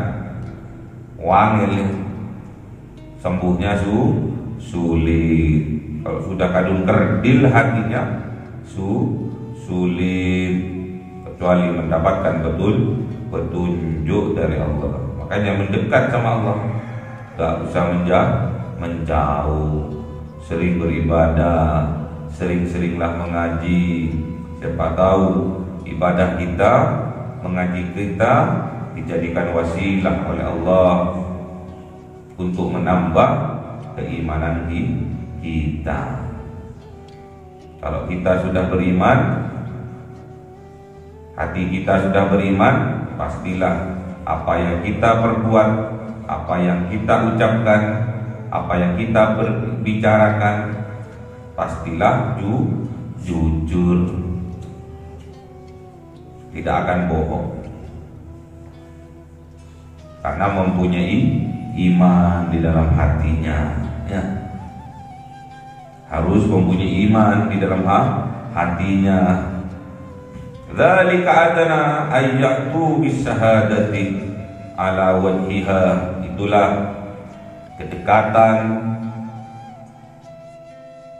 wangil, sembuhnya sulit. Kalau sudah kadung kerdil hatinya, sulit, kecuali mendapatkan petunjuk dari Allah. Makanya mendekat sama Allah, nggak usah menjauh. Sering beribadah, sering-seringlah mengaji. Siapa tahu ibadah kita, mengaji kita dijadikan wasilah oleh Allah untuk menambah keimanan kita. Kalau kita sudah beriman, hati kita sudah beriman, pastilah apa yang kita perbuat, apa yang kita ucapkan, apa yang kita berbicarakan, pastilah jujur, tidak akan bohong. Karena mempunyai iman di dalam hatinya, ya. Harus mempunyai iman di dalam hatinya. Dzalika adana ayyatu bisyahadati ala wajhiha. Itulah kedekatan,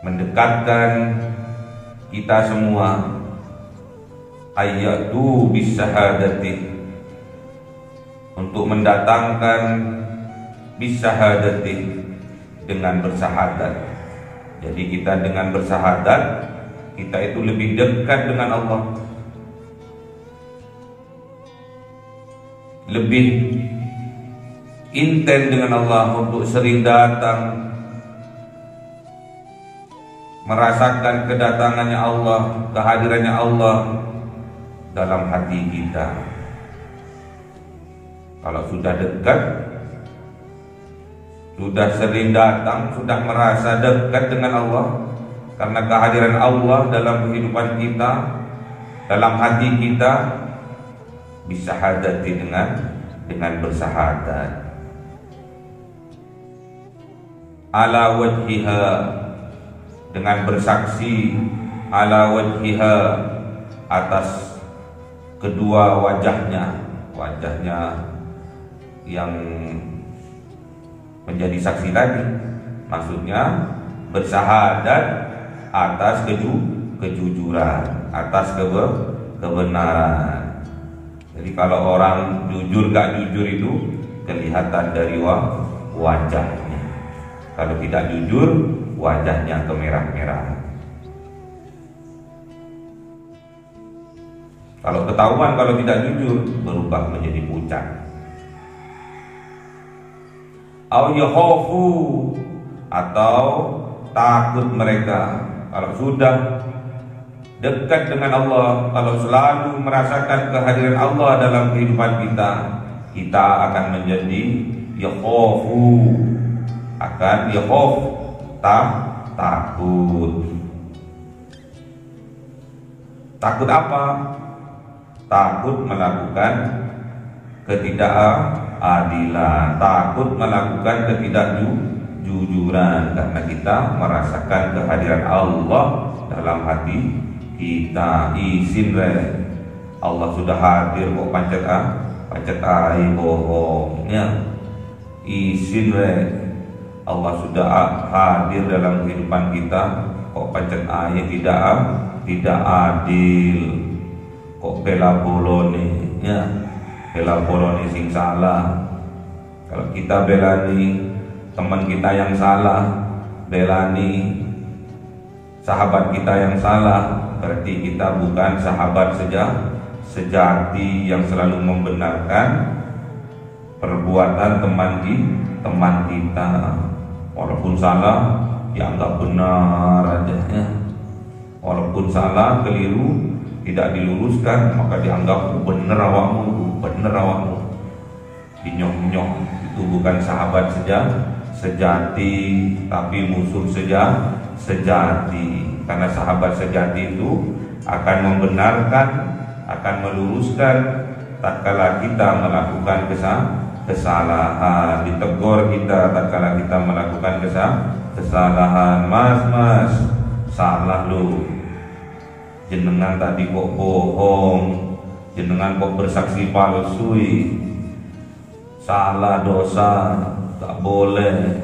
mendekatkan kita semua, ayyatu bisyahadati, untuk mendatangkan bisyahadati, dengan bersahadat. Jadi kita dengan bersahadat, kita itu lebih dekat dengan Allah, lebih inten dengan Allah, untuk sering datang merasakan kedatangannya Allah, kehadirannya Allah dalam hati kita. Kalau sudah dekat, sudah sering datang, sudah merasa dekat dengan Allah, karena kehadiran Allah dalam kehidupan kita, dalam hati kita, bisa hadati dengan bersahadat. Ala wajhiha, dengan bersaksi, ala wajhiha, atas kedua wajahnya yang menjadi saksi tadi. Maksudnya bersahadat atas kejujuran, atas kebenaran. Jadi kalau orang jujur gak jujur itu kelihatan dari wajahnya. Kalau tidak jujur, wajahnya kemerah-merahan. Kalau ketahuan kalau tidak jujur, berubah menjadi pucat. Au yakhafu, atau takut mereka. Kalau sudah dekat dengan Allah, kalau selalu merasakan kehadiran Allah dalam kehidupan kita, kita akan menjadi yakhafu, akan yakhaf, takut. Takut apa? Takut melakukan ketidakadilan, takut melakukan ketidakjujuran, karena kita merasakan kehadiran Allah dalam hati kita. Izin Allah sudah hadir kok pancet bohong ya. Izin Allah sudah hadir dalam kehidupan kita, kok pancet tidak adil, kok bela bolone ya, bela bolone sing salah. Kalau kita belani teman kita yang salah, belani sahabat kita yang salah, berarti kita bukan sahabat sejati yang selalu membenarkan perbuatan teman kita. Walaupun salah dianggap benar aja ya. Walaupun salah, keliru, tidak diluruskan, maka dianggap bener awakmu. Dinyok-nyok. Itu bukan sahabat sejati, tapi musuh sejati. Karena sahabat sejati itu akan membenarkan, akan meluruskan tatkala kita melakukan kesalahan, ditegur kita tatkala kita melakukan kesalahan. Mas, salah lu. Jenengan tadi kok bohong, jenengan kok bersaksi palsui, salah, dosa, tak boleh.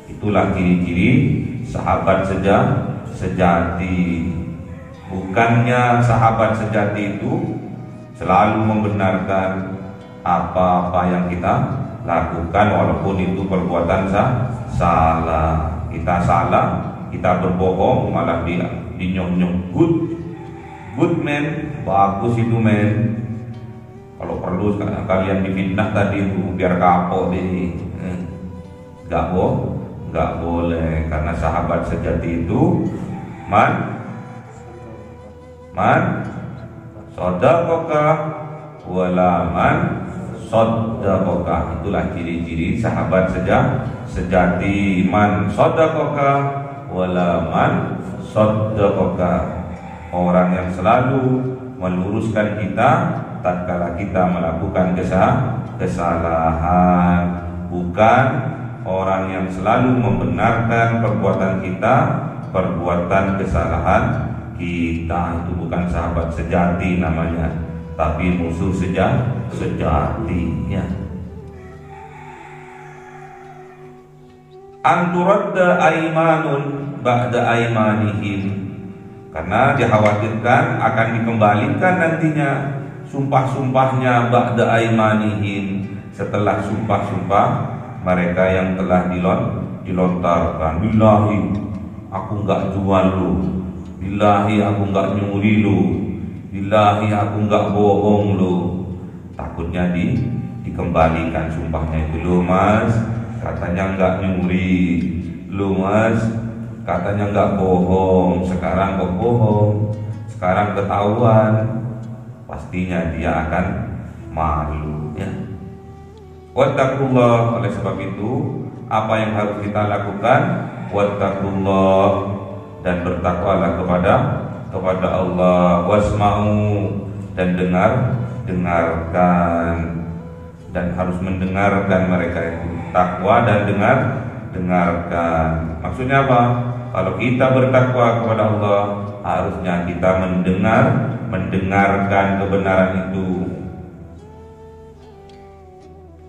Itulah ciri-ciri sahabat sejati. Bukannya sahabat sejati itu selalu membenarkan apa-apa yang kita lakukan, walaupun itu perbuatan salah. Kita salah, kita berbohong, malah dinyok-nyok. Good man, bagus itu man. Kalau perlu kalian difitnah tadi itu biar kapok deh. Gak boleh, karena sahabat sejati itu man sadaqaka wala man sadaqaka. Itulah ciri-ciri sahabat sejati. Man sadaqaka wala man sadaqaka. Orang yang selalu meluruskan kita tatkala kita melakukan kesalahan, bukan orang yang selalu membenarkan perbuatan kita, perbuatan kesalahan kita. Itu bukan sahabat sejati namanya, tapi musuh sejati ya. Anturadda aimanun ba'da aimanihim, karena dikhawatirkan akan dikembalikan nantinya sumpah-sumpahnya ba'da aimanihim, setelah sumpah-sumpah mereka yang telah dilontarkan. Billahi aku enggak jual lu, billahi aku enggak nyuri lu, billahi aku enggak bohong lu. Takutnya dikembalikan sumpahnya itu. Lu mas katanya enggak nyuri, lu mas katanya enggak bohong, sekarang kok bohong, sekarang ketahuan, pastinya dia akan malu ya. Wattaqullah, oleh sebab itu apa yang harus kita lakukan? Wattaqullah, dan bertakwalah kepada Allah. Wasma'u, dan dengarkan, dan harus mendengarkan mereka itu. Takwa dan dengarkan. Maksudnya apa? Kalau kita bertakwa kepada Allah, harusnya kita mendengarkan kebenaran itu.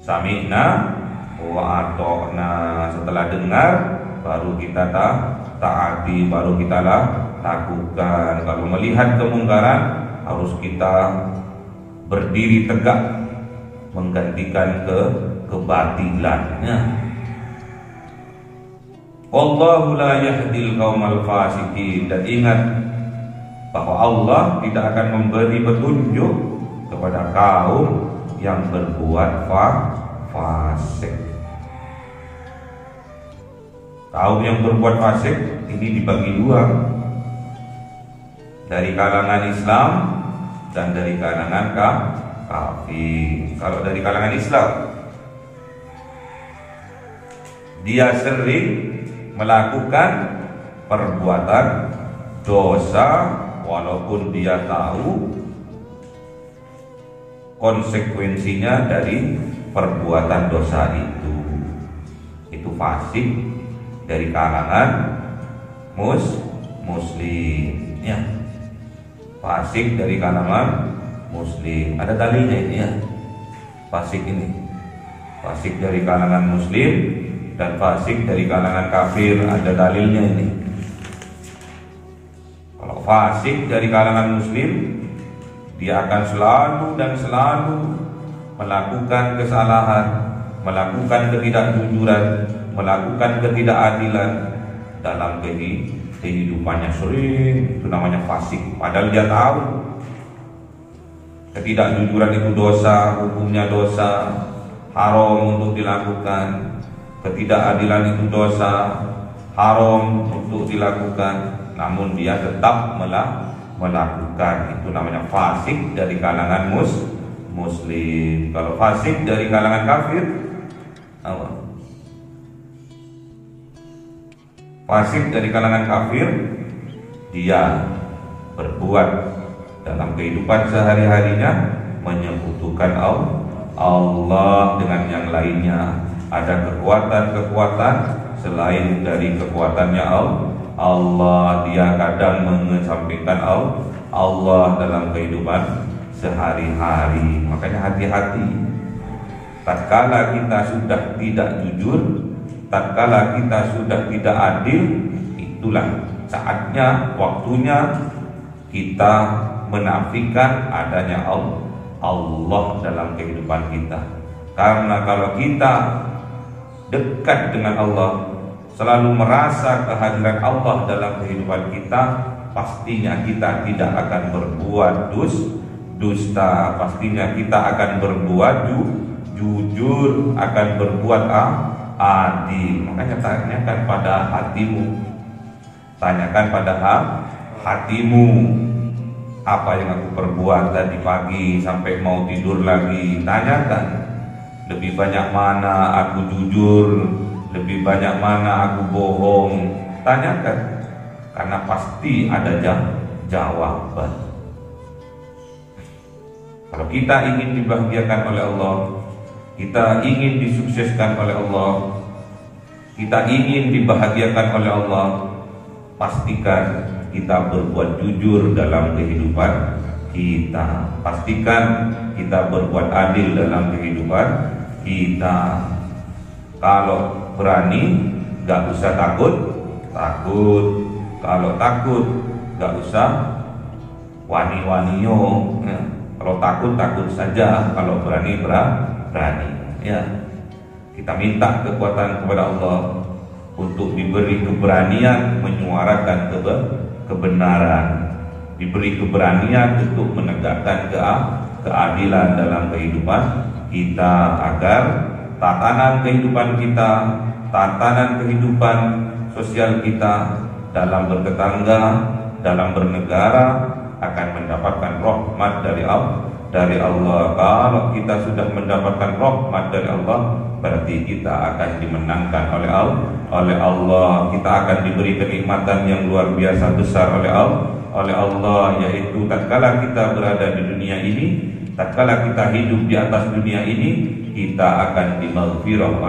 Sami'na wa ata'na. Setelah dengar, baru kita taati, baru kita lakukan. Kalau melihat kemungkaran, harus kita berdiri tegak menggantikan kebatilannya. Wallahu la yahdil qaumal fasiqin. Dan ingat bahwa Allah tidak akan memberi petunjuk kepada kaum yang berbuat fasik. Kaum yang berbuat fasik ini dibagi dua. dari kalangan Islam dan dari kalangan kafir. Kalau dari kalangan Islam, dia sering melakukan perbuatan dosa walaupun dia tahu konsekuensinya dari perbuatan dosa itu. Itu fasik dari kalangan muslim ya. Fasik dari kalangan muslim. Ada dalilnya ini ya. Fasik ini. Fasik dari kalangan muslim dan fasik dari kalangan kafir, ada dalilnya ini. Kalau fasik dari kalangan muslim, dia akan selalu melakukan kesalahan, melakukan ketidakjujuran, melakukan ketidakadilan dalam kehidupannya sering. Itu namanya fasik. Padahal dia tahu ketidakjujuran itu dosa, hukumnya dosa, haram untuk dilakukan. Ketidakadilan itu dosa, haram untuk dilakukan, namun dia tetap melakukan. Itu namanya fasik dari kalangan muslim. Kalau fasik dari kalangan kafir apa? Fasik dari kalangan kafir, dia berbuat dalam kehidupan sehari-harinya menyekutukan Allah dengan yang lainnya. Ada kekuatan-kekuatan selain dari kekuatannya Allah. Dia kadang mengesampingkan Allah dalam kehidupan sehari-hari. Makanya hati-hati. Tatkala kita sudah tidak jujur, tatkala kita sudah tidak adil, itulah saatnya, waktunya kita menafikan adanya Allah dalam kehidupan kita. Karena kalau kita dekat dengan Allah, selalu merasa kehadiran Allah dalam kehidupan kita, pastinya kita tidak akan berbuat dusta, pastinya kita akan berbuat jujur, akan berbuat adil. Makanya tanyakan pada hatimu, tanyakan pada hatimu, apa yang aku perbuat tadi pagi sampai mau tidur lagi. Tanyakan, lebih banyak mana aku jujur, lebih banyak mana aku bohong. Tanyakan, karena pasti ada jawaban. Kalau kita ingin dibahagiakan oleh Allah, kita ingin disukseskan oleh Allah, kita ingin dibahagiakan oleh Allah, pastikan kita berbuat jujur dalam kehidupan kita. Pastikan kita berbuat adil dalam kehidupan kita. Kalau berani, gak usah takut. Kalau takut, gak usah wani-waniyo. Ya. Kalau takut saja. Kalau berani, berani. Ya. Kita minta kekuatan kepada Allah untuk diberi keberanian menyuarakan kebenaran, diberi keberanian untuk menegakkan keadilan dalam kehidupan kita, agar tatanan kehidupan kita, tatanan kehidupan sosial kita dalam bertetangga, dalam bernegara akan mendapatkan rahmat dari Allah. Kalau kita sudah mendapatkan rahmat dari Allah, berarti kita akan dimenangkan oleh Allah. Kita akan diberi kenikmatan yang luar biasa besar oleh Allah, yaitu tatkala kita berada di dunia ini, tatkala kita hidup di atas dunia ini, kita akan dimaghfirah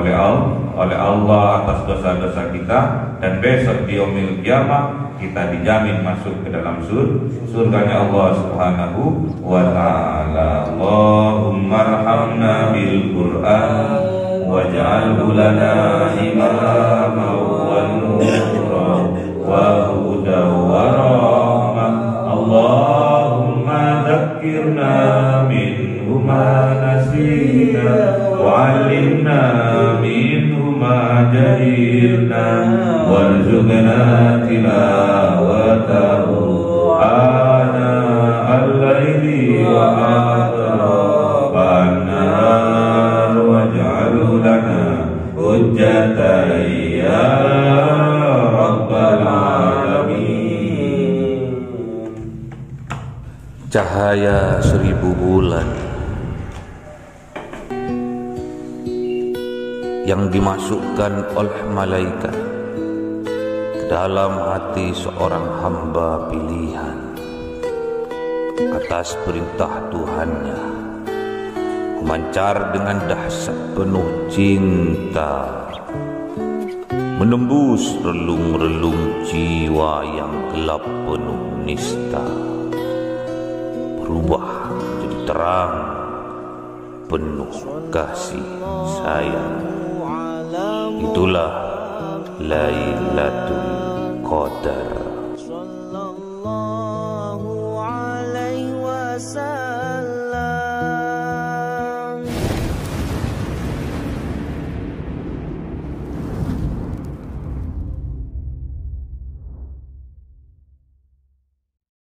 oleh Allah atas dosa-dosa kita, dan besok di yaumil qiyamah kita dijamin masuk ke dalam surganya Allah Subhanahu wa ta'ala. Allahumma arhamna bil Qur'an waj'alhu lana imama wa nura wa huda wa rahmah. Allahumma dhakkirna minhu ma nasina wa'allimna minhu ma jahilna warzuqna tilawatahu ana al-laili wa atrafan nahar waj'alhu lana hujjatan ya rabbal alamin. cahaya 1000 bulan yang dimasukkan oleh malaikat ke dalam hati seorang hamba pilihan atas perintah Tuhannya, memancar dengan dahsyat penuh cinta, menembus relung-relung jiwa yang gelap penuh nista, berubah menjadi terang penuh kasih sayang. Itulah Lailatul Qadar.